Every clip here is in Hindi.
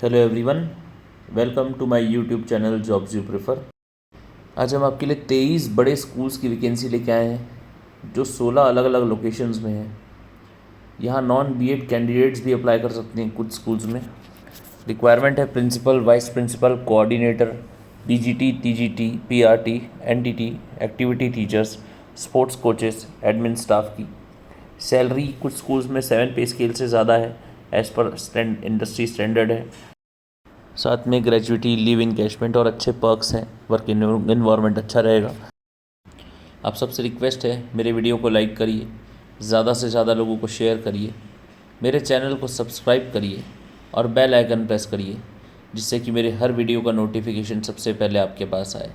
Hello everyone, welcome to my YouTube channel jobs you prefer. आज हम आपके लिए 23 बड़े स्कूल्स की वैकेंसी लेके आए हैं जो 16 अलग अलग लोकेशंस में हैं। यहाँ नॉन बीएड कैंडिडेट्स भी अप्लाई कर सकते हैं कुछ स्कूल्स में। रिक्वायरमेंट है principal, vice principal, coordinator, DGT, TGT, PRT, NTT, activity teachers, sports coaches, admin staff की। सैलरी कुछ स्कूल्स में 7 पे स्केल से ज़्यादा है, एज़ पर इंडस्ट्री स्टैंडर्ड है। साथ में ग्रेजुइटी, लीव इनकैशमेंट और अच्छे पर्क्स हैं। वर्क इन्वायरमेंट अच्छा रहेगा। आप सबसे रिक्वेस्ट है, मेरे वीडियो को लाइक करिए, ज़्यादा से ज़्यादा लोगों को शेयर करिए, मेरे चैनल को सब्सक्राइब करिए और बेल आइकन प्रेस करिए, जिससे कि मेरे हर वीडियो का नोटिफिकेशन सबसे पहले आपके पास आए।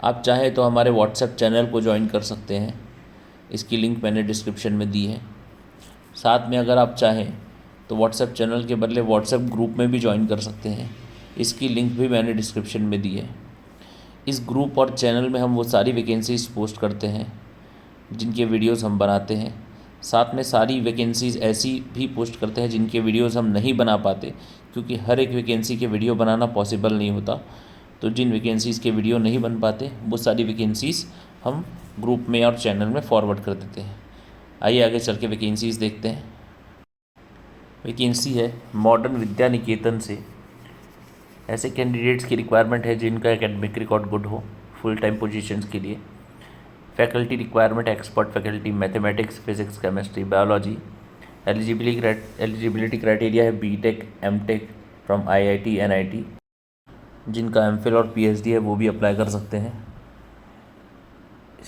आप चाहें तो हमारे व्हाट्सएप चैनल को ज्वाइन कर सकते हैं, इसकी लिंक मैंने डिस्क्रिप्शन में दी है। साथ में अगर आप चाहें तो व्हाट्सएप चैनल के बदले व्हाट्सएप ग्रुप में भी ज्वाइन कर सकते हैं, इसकी लिंक भी मैंने डिस्क्रिप्शन में दी है। इस ग्रुप और चैनल में हम वो सारी वैकेंसीज़ पोस्ट करते हैं जिनके वीडियोस हम बनाते हैं। साथ में सारी वैकेंसीज़ ऐसी भी पोस्ट करते हैं जिनके वीडियोस हम नहीं बना पाते, क्योंकि हर एक वैकेंसी के वीडियो बनाना पॉसिबल नहीं होता। तो जिन वैकेंसीज़ के वीडियो नहीं बन पाते वो सारी वैकेंसीज़ हम ग्रुप में और चैनल में फॉरवर्ड कर देते हैं। आइए आगे चल के वैकेंसीज़ देखते हैं। वैकेंसी है मॉडर्न विद्या निकेतन से। ऐसे कैंडिडेट्स की रिक्वायरमेंट है जिनका एकेडमिक रिकॉर्ड गुड हो, फुल टाइम पोजीशंस के लिए। Faculty requirement, expert faculty, mathematics, physics, chemistry, biology. Eligibility criteria है BTech, MTech from IIT, NIT. जिनका एमफिल और पीएचडी है वो भी अप्लाई कर सकते हैं।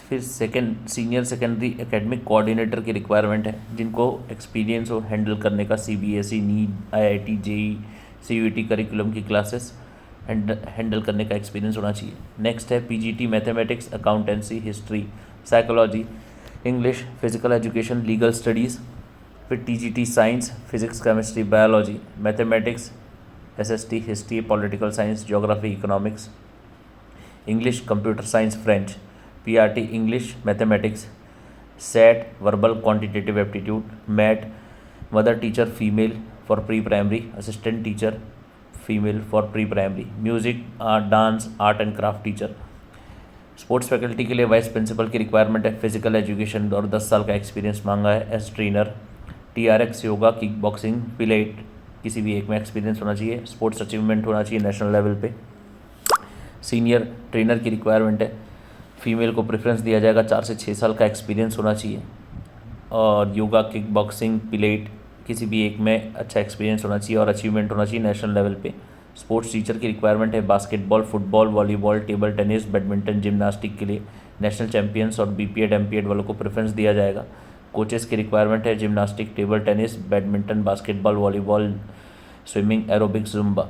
फिर सीनियर सेकेंडरी एकेडमिक कोऑर्डिनेटर की रिक्वायरमेंट है जिनको एक्सपीरियंस हो हैंडल करने का CBSE, NEET, IIT, JEE, CUET curriculum की क्लासेस हैंडल करने का एक्सपीरियंस होना चाहिए। नेक्स्ट है PGT mathematics, accountancy, history, psychology, English, physical education, legal studies. फिर TGT science, physics, chemistry, biology, mathematics, SST, history, political science, geography, economics, English, computer science, French. PRT English, mathematics, set verbal quantitative aptitude, MAT. Mother teacher female for pre primary, assistant teacher female for pre primary, music, dance, art and craft teacher. Sports faculty के लिए वाइस प्रिंसिपल की रिक्वायरमेंट है, फिजिकल एजुकेशन और 10 साल का एक्सपीरियंस मांगा है as trainer. TRX, yoga, kick boxing, Pilates, किसी भी एक में एक्सपीरियंस होना चाहिए। स्पोर्ट्स अचीवमेंट होना चाहिए नेशनल लेवल पे। सीनियर ट्रेनर की रिक्वायरमेंट है, फीमेल को प्रेफरेंस दिया जाएगा, 4 से 6 साल का एक्सपीरियंस होना चाहिए। और योगा, किक बॉक्सिंग, पिलेट, किसी भी एक में अच्छा एक्सपीरियंस होना चाहिए और अचीवमेंट होना चाहिए नेशनल लेवल पे। स्पोर्ट्स टीचर की रिक्वायरमेंट है, basketball, football, volleyball, table tennis, badminton, gymnastic के लिए नेशनल चैंपियंस और बीपीएड एमपीएड वालों को प्रेफरेंस दिया जाएगा। कोचेस की रिक्वायरमेंट है, gymnastic, table tennis, badminton, basketball, volleyball, swimming, aerobics, Zumba.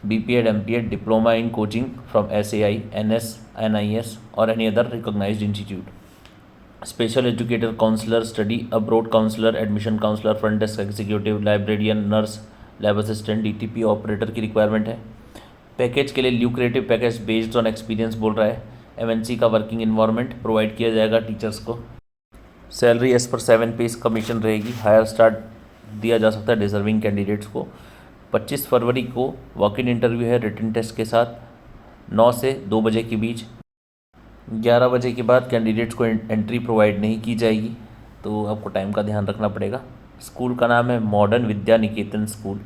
BPEd MPEd, diploma in coaching from SAI, NS, NIS और any other recognised institute. Special educator, counsellor, study abroad counsellor, admission counsellor, front desk executive, librarian, nurse, lab assistant, DTP operator की रिक्वायरमेंट है। पैकेज के लिए lucrative package based on experience बोल रहा है। एमएनसी का वर्किंग इन्वायरमेंट प्रोवाइड किया जाएगा टीचर्स को। सैलरी एज पर 7 पे कमीशन रहेगी। हायर स्टार्ट दिया जा सकता है डिजर्विंग कैंडिडेट्स को। 25 फरवरी को वॉक इन इंटरव्यू है रिटन टेस्ट के साथ, 9 से 2 बजे के बीच। 11 बजे के बाद कैंडिडेट्स को एंट्री प्रोवाइड नहीं की जाएगी, तो आपको टाइम का ध्यान रखना पड़ेगा। स्कूल का नाम है मॉडर्न विद्या निकेतन स्कूल,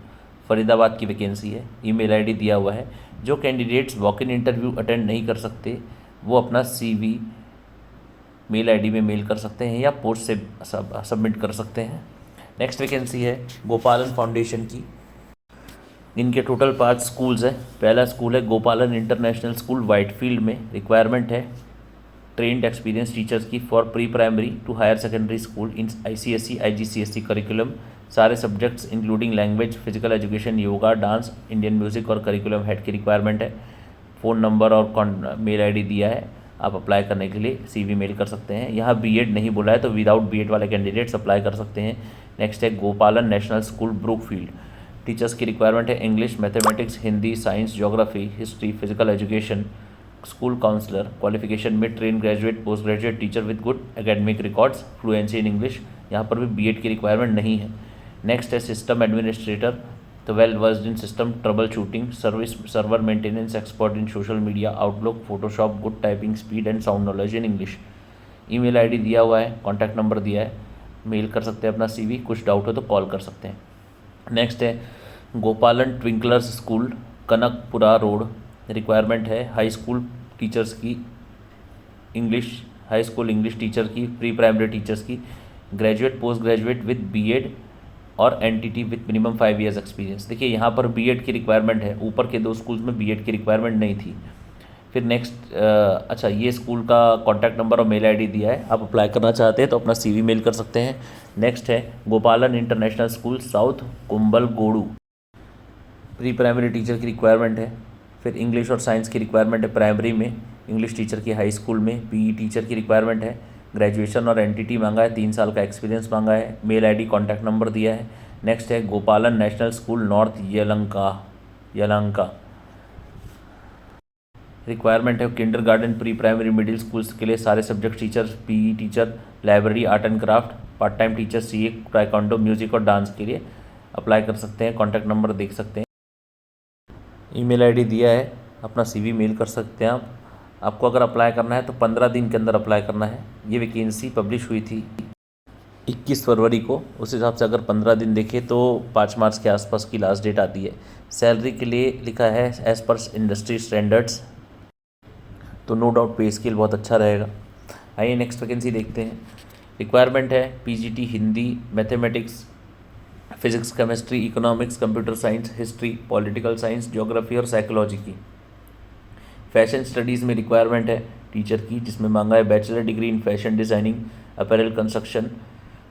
फरीदाबाद की वैकेंसी है। ईमेल आईडी दिया हुआ है। जो candidates walk in interview attend नहीं कर सकते वो अपना सीवी मेल आईडी में मेल कर सकते हैं या पोस्ट से सबमिट कर सकते हैं। नेक्स्ट वैकेंसी है गोपालन फाउंडेशन की। इनके टोटल 5 स्कूल्स हैं। पहला स्कूल है गोपालन इंटरनेशनल स्कूल, वाइटफील्ड में। रिक्वायरमेंट है ट्रेंड एक्सपीरियंस टीचर्स की for pre primary to higher secondary school in ICSE, IGCSE curriculum. सारे subjects including language, physical education, yoga, dance, Indian music और करिकुलम हेड की रिक्वायरमेंट है। फ़ोन नंबर और मेल आईडी दिया है। आप अप्लाई करने के लिए सीवी मेल कर सकते हैं। यहाँ बीएड नहीं बोला है, तो विदाउट बीएड वाले कैंडिडेट्स अप्लाई कर सकते हैं। नेक्स्ट है Gopalan national school, Brookefield. Teachers की रिक्वायरमेंट है English, mathematics, Hindi, science, geography, history, physical education. School counsellor, qualification में train graduate, post graduate teacher with good academic records, fluency in English. यहाँ पर भी बीएड की रिक्वायरमेंट नहीं है। नेक्स्ट है सिस्टम एडमिनिस्ट्रेटर, तो well versed in system trouble shooting, server maintenance, expert in social media, outlook, Photoshop, good typing speed and sound knowledge in English. Email ID दिया हुआ है, कॉन्टैक्ट नंबर दिया है, मेल कर सकते हैं अपना CV, कुछ डाउट हो तो कॉल कर सकते हैं। नेक्स्ट है गोपालन ट्विंकलर्स स्कूल, कनकपुरा रोड। रिक्वायरमेंट है हाई स्कूल टीचर्स की English, high school English teacher की, प्री प्राइमरी टीचर्स की, graduate post graduate with BEd और NTT with minimum 5 years experience. देखिए यहाँ पर BEd की रिक्वायरमेंट है, ऊपर के 2 स्कूल्स में BEd की रिक्वायरमेंट नहीं थी। फिर नेक्स्ट अच्छा, ये स्कूल का कॉन्टैक्ट नंबर और मेल आईडी दिया है, आप अप्लाई करना चाहते हैं तो अपना CV मेल कर सकते हैं। नेक्स्ट है Gopalan international school, south Kumbalgodu. Pre primary teacher की रिक्वायरमेंट है। फिर इंग्लिश और साइंस की रिक्वायरमेंट है प्राइमरी में, इंग्लिश टीचर की हाई स्कूल में, PE टीचर की रिक्वायरमेंट है, ग्रेजुएशन और NTT मांगा है, 3 साल का एक्सपीरियंस मांगा है, मेल आईडी कॉन्टैक्ट नंबर दिया है। नेक्स्ट है Gopalan national school, north Yelahanka. Requirement है kindergarten, pre primary, middle schools के लिए सारे subject teacher, PE teacher, library, art and craft, part time teacher, CA, taekwondo, music और डांस के लिए अप्लाई कर सकते हैं। कॉन्टैक्ट नंबर देख सकते हैं, ईमेल आईडी दिया है, अपना CV मेल कर सकते हैं आप। आपको अगर अप्लाई करना है तो 15 दिन के अंदर अप्लाई करना है। ये वैकेंसी पब्लिश हुई थी 21 फरवरी को, उस हिसाब से अगर 15 दिन देखें तो 5 मार्च के आसपास की लास्ट डेट आती है। सैलरी के लिए लिखा है एज पर इंडस्ट्री स्टैंडर्ड्स, तो नो डाउट पे स्केल बहुत अच्छा रहेगा। आइए नेक्स्ट वैकेंसी देखते हैं। रिक्वायरमेंट है PGT Hindi, mathematics, physics, chemistry, economics, computer science, history, political science, geography और साइकोलॉजी की। फैशन स्टडीज़ में रिक्वायरमेंट है टीचर की, जिसमें मांगा है bachelor degree in fashion designing, apparel construction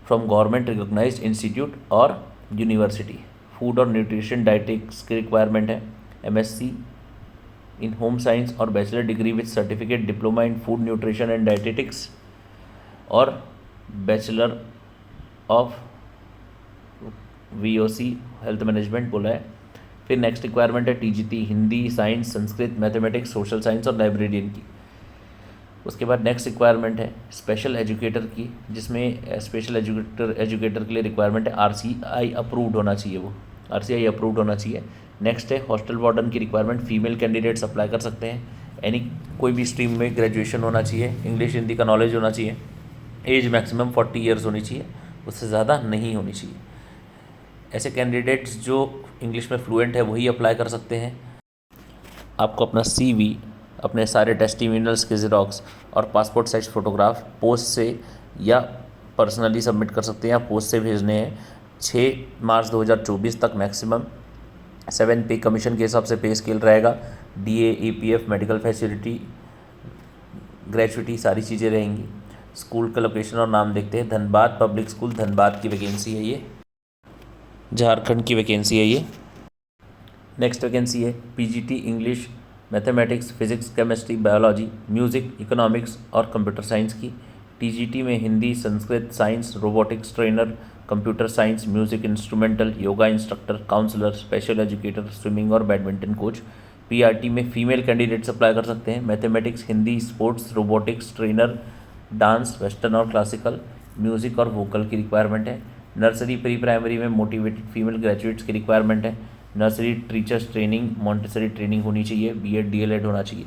from government recognised institute और यूनिवर्सिटी। फूड और न्यूट्रिशन डाइटिक्स की रिक्वायरमेंट है, MSc इन होम साइंस और bachelor degree with certificate diploma in food nutrition and dietetics और bachelor of VOC health management बोला है। फिर नेक्स्ट रिक्वायरमेंट है TGT Hindi, science, Sanskrit, mathematics, social science और लाइब्रेरियन की। उसके बाद नेक्स्ट रिक्वायरमेंट है स्पेशल एजुकेटर की, जिसमें स्पेशल एजुकेटर के लिए रिक्वायरमेंट है RCI अप्रूव्ड होना चाहिए, वो RCI अप्रूव्ड होना चाहिए। नेक्स्ट है हॉस्टल वार्डन की रिक्वायरमेंट, फीमेल कैंडिडेट्स अप्लाई कर सकते हैं। एनी कोई भी स्ट्रीम में ग्रेजुएशन होना चाहिए, इंग्लिश हिंदी का नॉलेज होना चाहिए, एज मैक्सिमम 40 years होनी चाहिए, उससे ज़्यादा नहीं होनी चाहिए। ऐसे कैंडिडेट्स जो इंग्लिश में फ्लुएंट है वही अप्लाई कर सकते हैं। आपको अपना CV, अपने सारे टेस्टिमोनियल्स के ज़ेरॉक्स और पासपोर्ट साइज फ़ोटोग्राफ पोस्ट से या पर्सनली सबमिट कर सकते हैं, या पोस्ट से भेजने हैं। 6 मार्च 2024 तक मैक्सिमम 7 पे कमीशन के हिसाब से पे स्केल रहेगा। DA, EPF, medical facility, gratuity, सारी चीज़ें रहेंगी। स्कूल का लोकेशन और नाम देखते हैं, धनबाद पब्लिक स्कूल, धनबाद की वैकेंसी है ये, झारखंड की वैकेंसी है ये। नेक्स्ट वैकेंसी है PGT English, mathematics, physics, chemistry, biology, music, economics और कंप्यूटर साइंस की। TGT में Hindi, Sanskrit, science, robotics trainer, computer science, music instrumental, yoga instructor, counsellor, special educator, swimming और बैडमिंटन कोच। PRT में फीमेल कैंडिडेट्स अप्लाई कर सकते हैं। Mathematics, Hindi, sports, robotics trainer, dance, western और क्लासिकल, म्यूज़िक और वोकल की रिक्वायरमेंट है। नर्सरी प्री प्राइमरी में मोटिवेटेड फीमेल ग्रेजुएट्स की रिक्वायरमेंट है। Nursery teachers training, Montessori training होनी चाहिए, BEd DLEd होना चाहिए।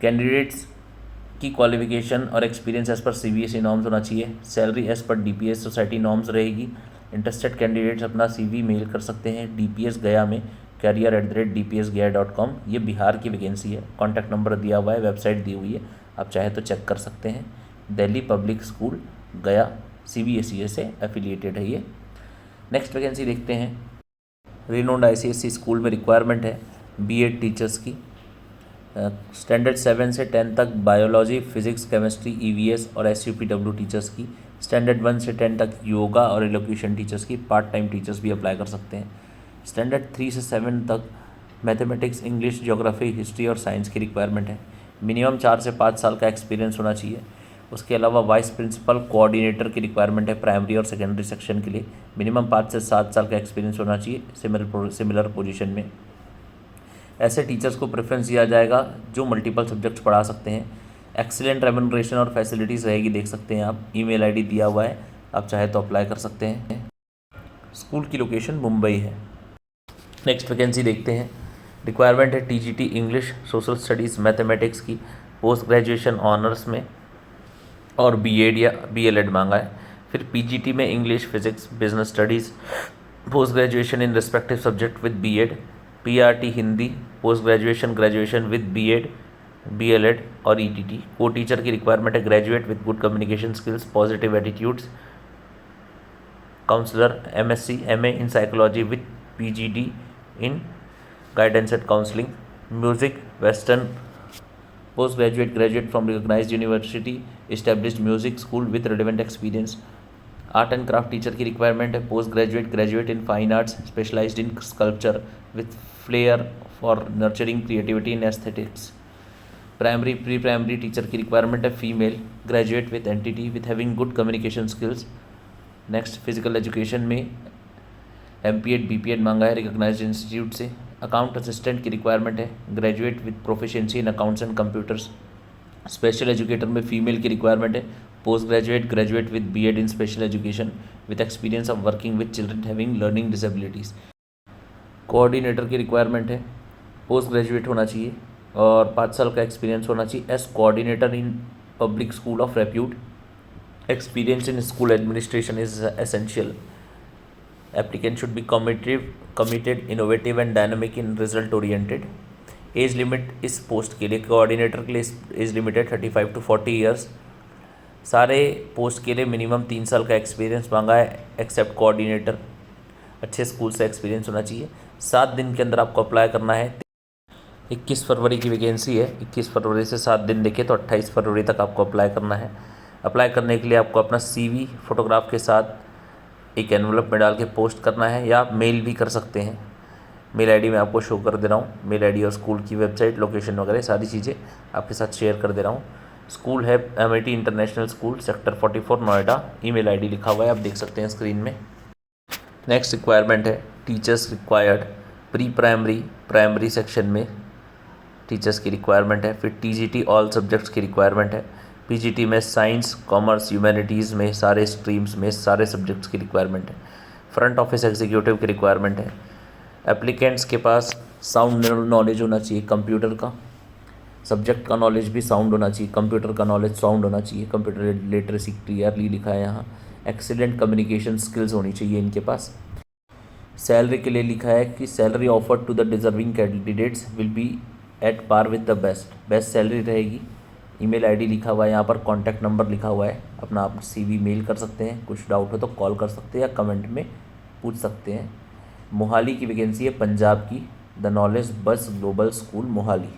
कैंडिडेट्स की क्वालिफिकेशन और experience as per CBSE norms होना चाहिए। Salary as per DPS society norms रहेगी। इंटरेस्टेड कैंडिडेट्स अपना CV मेल कर सकते हैं DPS गया में career@dpsgaya.com। ये बिहार की वैकेंसी है, कॉन्टैक्ट नंबर दिया हुआ है, वेबसाइट दी हुई है, आप चाहे तो चेक कर सकते हैं। दिल्ली पब्लिक स्कूल गया CBSE से एफिलिएटेड है ये। नेक्स्ट वैकेंसी देखते हैं। रिनोन्ड ICSE स्कूल में रिक्वायरमेंट है BEd टीचर्स की। स्टैंडर्ड 7 से 10 तक बायोलॉजी, फिजिक्स, केमिस्ट्री, EVS और SUPW टीचर्स की। स्टैंडर्ड 1 से 10 तक योगा और एलोक्यूशन टीचर्स की। पार्ट टाइम टीचर्स भी अप्लाई कर सकते हैं। स्टैंडर्ड 3 से 7 तक मैथमेटिक्स, इंग्लिश, ज्योग्राफी, हिस्ट्री और साइंस की रिक्वायरमेंट है। मिनिमम 4 से 5 साल का एक्सपीरियंस होना चाहिए। उसके अलावा वाइस प्रिंसिपल कोऑर्डिनेटर की रिक्वायरमेंट है प्राइमरी और सेकेंडरी सेक्शन के लिए। मिनिमम 5 से 7 साल का एक्सपीरियंस होना चाहिए सिमिलर पोजीशन में। ऐसे टीचर्स को प्रेफरेंस दिया जाएगा जो मल्टीपल सब्जेक्ट्स पढ़ा सकते हैं। एक्सीलेंट रेम्यूनरेशन और फैसिलिटीज़ रहेगी, देख सकते हैं आप। ईमेल आईडी दिया हुआ है, आप चाहे तो अप्लाई कर सकते हैं। स्कूल की लोकेशन मुंबई है। नेक्स्ट वैकेंसी देखते हैं। रिक्वायरमेंट है TGT English, social studies, mathematics की पोस्ट ग्रेजुएशन ऑनर्स में और बीएड या बीएलएड मांगा है। फिर पीजीटी में English, physics, business studies, post graduation in respective subject with BEd, PRT Hindi, post graduation graduation with BEd, BElEd और ईटीटी। को टीचर की रिक्वायरमेंट है graduate with good communication skills, positive attitudes, counsellor, MSc, MA in psychology with PGD in guidance and counselling, music, western, post graduate, graduate from recognised university, established music school with relevant experience. Art and craft teacher की रिक्वायरमेंट है post graduate, graduate in fine arts, specialised in sculpture with flair for nurturing creativity in aesthetics. Primary, pre primary teacher की रिक्वायरमेंट है female, graduate with entity with having good communication skills. Next physical education में एमपीएड, बीपीएड मांगा है रिकॉग्नाइज्ड इंस्टीट्यूट से। अकाउंट असिस्टेंट की रिक्वायरमेंट है graduate with proficiency in accounts and computers. Special educator में फीमेल की रिक्वायरमेंट है post graduate, graduate with BEd in special education with experience of working with children having learning disabilities. Coordinator की रिक्वायरमेंट है पोस्ट ग्रेजुएट होना चाहिए और 5 साल का एक्सपीरियंस होना चाहिए as coordinator in public school of repute. Experience in school administration is essential. Applicant should be committed, innovative and dynamic in result oriented. Age limit इस पोस्ट के लिए, कोऑर्डिनेटर के लिए एज लिमिट है 35 to 40 ईयर्स। सारे पोस्ट के लिए मिनिमम 3 साल का एक्सपीरियंस मांगा है एक्सेप्ट कोऑर्डिनेटर। अच्छे स्कूल से एक्सपीरियंस होना चाहिए। 7 दिन के अंदर आपको अप्लाई करना है। 21 फरवरी की वैकेंसी है। 21 फरवरी से 7 दिन देखें तो 28 फरवरी तक आपको अप्लाई करना है। अप्लाई करने के लिए आपको अपना सीवी फोटोग्राफ के साथ एक एनवलप में डाल के पोस्ट करना है या आप मेल भी कर सकते हैं। मेल आईडी मैं आपको शो कर दे रहा हूँ। मेल आईडी और स्कूल की वेबसाइट, लोकेशन वगैरह सारी चीज़ें आपके साथ शेयर कर दे रहा हूँ। स्कूल है MIT international school, sector 44 Noida. Email ID लिखा हुआ है, आप देख सकते हैं स्क्रीन में। नेक्स्ट रिक्वायरमेंट है teachers required, pre primary, primary section में टीचर्स की रिक्वायरमेंट है। फिर टीजीटी ऑल सब्जेक्ट्स की रिक्वायरमेंट है। पीजीटी में साइंस, कॉमर्स, ह्यूमैनिटीज़ में सारे स्ट्रीम्स में सारे सब्जेक्ट्स की रिक्वायरमेंट है। फ्रंट ऑफिस एग्जीक्यूटिव की रिक्वायरमेंट है। एप्लीकेंट्स के पास साउंड नॉलेज होना चाहिए कंप्यूटर का, सब्जेक्ट का नॉलेज भी साउंड होना चाहिए, कंप्यूटर का नॉलेज साउंड होना चाहिए। कंप्यूटर लिटरेसी क्लियरली लिखा है यहाँ। एक्सीलेंट कम्युनिकेशन स्किल्स होनी चाहिए इनके पास। सैलरी के लिए लिखा है कि salary offered to the deserving candidates will be at par with the best salary रहेगी। ईमेल आईडी लिखा हुआ है यहाँ पर, कॉन्टैक्ट नंबर लिखा हुआ है। अपना आप सीवी मेल कर सकते हैं, कुछ डाउट हो तो कॉल कर सकते हैं या कमेंट में पूछ सकते हैं। मोहाली की वैकेंसी है पंजाब की, द नॉलेज बस global school Mohali.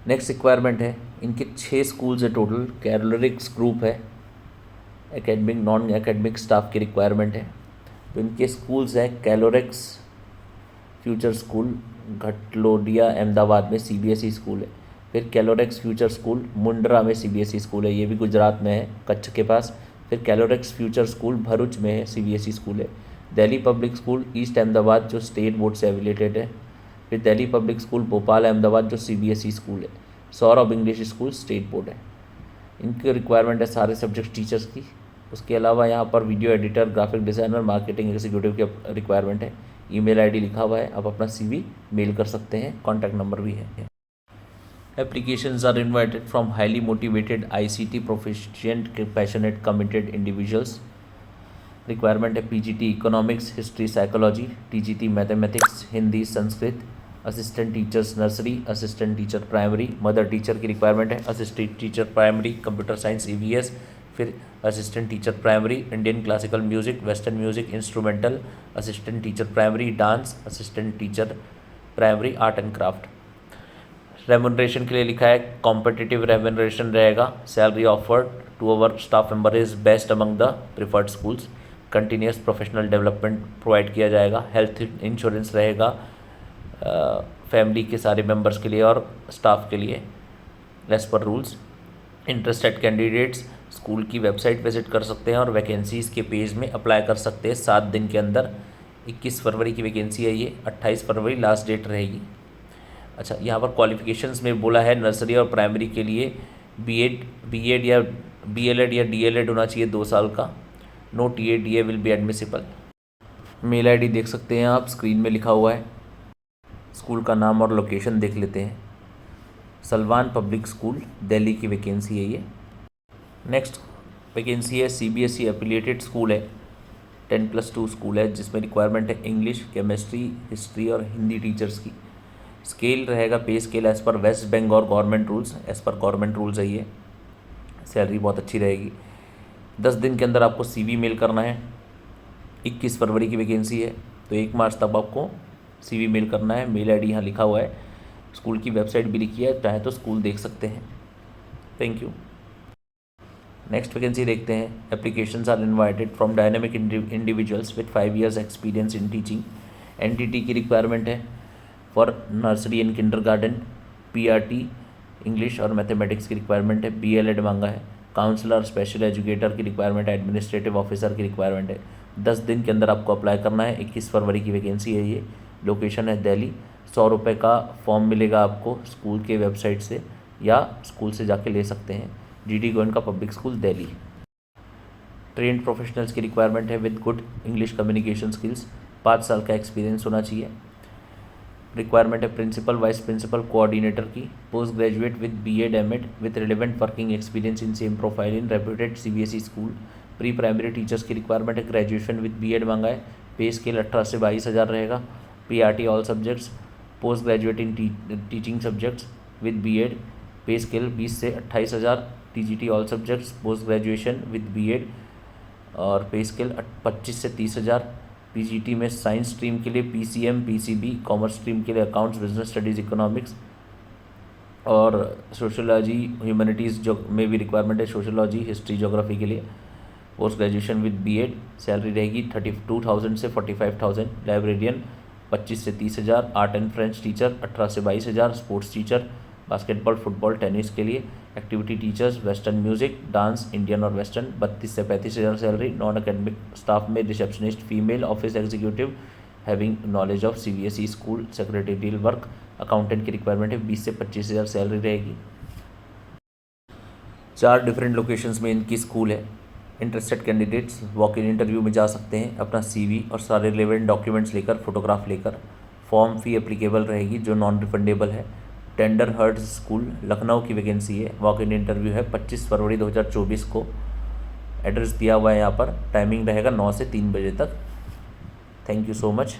Next requirement है, इनके 6 स्कूल्स है टोटल। कैलोरिक्स ग्रुप है, एकेडमिक नॉन एकेडमिक स्टाफ की रिक्वायरमेंट है। तो इनके स्कूल्स हैं कैलोरिक्स फ्यूचर स्कूल घटलोडिया अहमदाबाद में सीबीएसई स्कूल है। फिर कैलोरिक्स फ्यूचर स्कूल मुंड्रा में सीबीएसई स्कूल है, ये भी गुजरात में है, कच्छ के पास। फिर कैलोरिक्स फ्यूचर स्कूल भरूच में है, सीबीएसई स्कूल है। Delhi public school east Ahmedabad जो स्टेट बोर्ड से एफिलिएटेड है। फिर दिल्ली पब्लिक स्कूल भोपाल अहमदाबाद जो सीबीएसई स्कूल है। Saurabh English school state board है। इनकी रिक्वायरमेंट है सारे सब्जेक्ट टीचर्स की। उसके अलावा यहाँ पर video editor, graphic designer, marketing executive की रिक्वायरमेंट है। ईमेल आईडी लिखा हुआ है, आप अपना सीवी मेल कर सकते हैं, कॉन्टैक्ट नंबर भी है। Applications are invited from highly motivated ICT proficient, passionate, committed individuals. Requirement है PGT Economics, History, Psychology, TGT Mathematics, Hindi, Sanskrit, assistant teachers nursery, assistant teacher primary, mother teacher की रिक्वायरमेंट है, assistant teacher primary, computer science EVS, फिर assistant teacher primary, Indian classical music, western music, instrumental, assistant teacher primary, dance, assistant teacher primary, art and craft. Remuneration के लिए लिखा है कॉम्पिटिटिव रेम्यूनरेशन रहेगा। Salary offered to our staff member is best among the preferred schools. Continuous professional development provide किया जाएगा। हेल्थ इंश्योरेंस रहेगा फैमिली के सारे मेंबर्स के लिए और स्टाफ के लिए as per rules. Interested candidates school की वेबसाइट विजिट कर सकते हैं और वैकेंसीज़ के पेज में अप्लाई कर सकते हैं 7 दिन के अंदर। 21 फरवरी की वैकेंसी है ये, 28 फरवरी लास्ट डेट रहेगी। अच्छा, यहाँ पर क्वालिफिकेशंस में बोला है नर्सरी और प्राइमरी के लिए बीएड या बीएलएड या डीएलएड होना चाहिए 2 साल का। No TA DA will be admissible. Mail ID देख सकते हैं आप, स्क्रीन में लिखा हुआ है। स्कूल का नाम और लोकेशन देख लेते हैं। सलवान पब्लिक स्कूल दिल्ली की वैकेंसी है ये। नेक्स्ट वैकेंसी है सीबीएसई एफिलिएटेड स्कूल है, 10+2 स्कूल है, जिसमें रिक्वायरमेंट है इंग्लिश, केमिस्ट्री, हिस्ट्री और हिंदी टीचर्स की। स्केल रहेगा pay scale as per West Bengal government rules, as per government rules है ये। सैलरी बहुत अच्छी रहेगी। 10 दिन के अंदर आपको सीवी मेल करना है। 21 फरवरी की वैकेंसी है, तो 1 मार्च तक आपको सीवी मेल करना है। मेल आईडी यहाँ लिखा हुआ है, स्कूल की वेबसाइट भी लिखी है, चाहे तो स्कूल देख सकते हैं। Thank you. नेक्स्ट वैकेंसी देखते हैं। Applications are invited from dynamic individuals with 5 years experience in teaching. NTT की रिक्वायरमेंट है for nursery and kindergarten. PRT English और मैथमेटिक्स की रिक्वायरमेंट है। बीएलएड मांगा है। काउंसलर, स्पेशल एजुकेटर की रिक्वायरमेंट है। एडमिनिस्ट्रेटिव ऑफिसर की रिक्वायरमेंट है। 10 दिन के अंदर आपको अप्लाई करना है। 21 फरवरी की वैकेंसी है ये। लोकेशन है दिल्ली। 100 रुपये का फॉर्म मिलेगा आपको स्कूल के वेबसाइट से, या स्कूल से जाके ले सकते हैं। GD Goenka public school Delhi. Trained professionals की रिक्वायरमेंट है with good English communication skills. 5 साल का एक्सपीरियंस होना चाहिए। रिक्वायरमेंट है प्रिंसिपल, वाइस प्रिंसिपल, कोऑर्डिनेटर की। Post graduate with BEd MEd with relevant working experience in same profile in reputed CBSE school. Pre primary teachers की रिक्वायरमेंट है। ग्रेजुएशन विद बीएड मांगा है। पे स्केल 18 से 22 हज़ार रहेगा। PRT all subjects. Post graduate in teaching subjects with BEd, pay scale 20 से 28 हज़ार। TGT all subjects, post graduation with BEd और पे स्केल 25 से 30 हज़ार। पीजीटी में साइंस स्ट्रीम के लिए पीसीएम, पीसीबी, कॉमर्स स्ट्रीम के लिए अकाउंट्स, बिजनेस स्टडीज़, इकोनॉमिक्स और सोशोलॉजी, ह्यूमैनिटीज़ जो में भी रिक्वायरमेंट है। सोशोलॉजी, हिस्ट्री, ज्योग्राफी के लिए। Post graduation with BEd. Salary रहेगी 32,000 से 45,000। लाइब्रेरियन 25 से 30 हज़ार। आर्ट एंड फ्रेंच टीचर 18 से 22 हज़ार। Sports teacher basketball, football, tennis के लिए। Activity teachers western music, dance, Indian और वेस्टर्न 32 से 35 हज़ार सैलरी। नॉन अकेडमिक स्टाफ में receptionist female, office executive having knowledge of CBSE school, secretarial work. Accountant की रिक्वायरमेंट है 20 से 25 हज़ार सैलरी रहेगी। 4 डिफरेंट लोकेशंस में इनकी स्कूल है। Interested candidates walk in interview में जा सकते हैं अपना सीवी और सारे रिलेवेंट डॉक्यूमेंट्स लेकर, फोटोग्राफ लेकर। फॉर्म फी एप्लीकेबल रहेगी जो नॉन रिफंडेबल है। टेंडर हर्ट्स स्कूल लखनऊ की वैकेंसी है। वॉक इन इंटरव्यू है 25 फरवरी 2024 को। एड्रेस दिया हुआ है यहाँ पर। टाइमिंग रहेगा 9 से 3 बजे तक। Thank you so much.